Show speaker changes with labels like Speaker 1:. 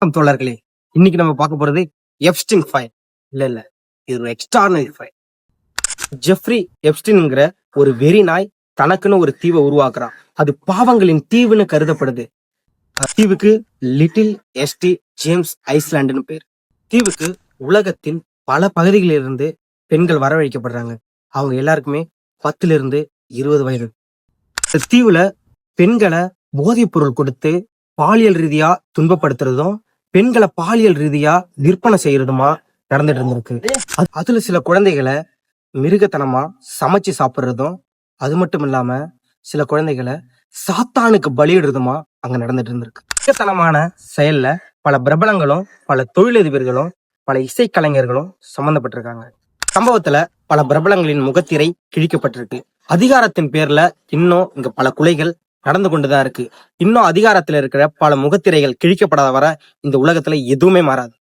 Speaker 1: தோழர்களே, இன்னைக்கு நம்ம பார்க்க போறது எப்ஸ்டீன் ஃபைல். இல்ல இது ஒரு எக்ஸ்ட்ரானரி ஃபைல். ஜெஃப்ரி எப்ஸ்டீன்ங்கிற ஒரு வெறி நாய் தனக்குன்னு ஒரு தீவை உருவாக்குறான். அது பாவங்களின் தீவுன்னு கருதப்படுது. தீவுக்கு லிட்டில் எஸ்டி ஜேம்ஸ் ஐஸ்லாண்டுன்னு பேர். தீவுக்கு உலகத்தின் பல பகுதிகளிலிருந்து பெண்கள் வரவழைக்கப்படுறாங்க. அவங்க எல்லாருக்குமே 10 இருந்து 20 வயது. இந்த தீவுல பெண்களை போதைப் பொருள் கொடுத்து பாலியல் ரீதியா துன்பப்படுத்துறதும், பெண்களை பாலியல் ரீதியா விற்பனை செய்யறதுமா நடந்துட்டு இருந்திருக்கு. அதுல சில குழந்தைகளை மிருகத்தனமா சமைச்சு சாப்பிடுறதும், அது மட்டும் இல்லாம சில குழந்தைகளை சாத்தானுக்கு பலியிடுறதுமா அங்க நடந்துட்டு இருந்திருக்கு. மிருகத்தனமான செயல்ல பல பிரபலங்களும், பல தொழிலதிபர்களும், பல இசைக்கலைஞர்களும் சம்பந்தப்பட்டிருக்காங்க. சம்பவத்துல பல பிரபலங்களின் முகத்திரை கிழிக்கப்பட்டிருக்கு. அதிகாரத்தின் பேர்ல இன்னும் இங்க பல கொலைகள் நடந்து கொண்டுதான் இருக்கு. இன்னும் அதிகாரத்துல இருக்கிற பல முகத்திரைகள் கிழிக்கப்படாத வர இந்த உலகத்துல எதுவுமே மாறாது.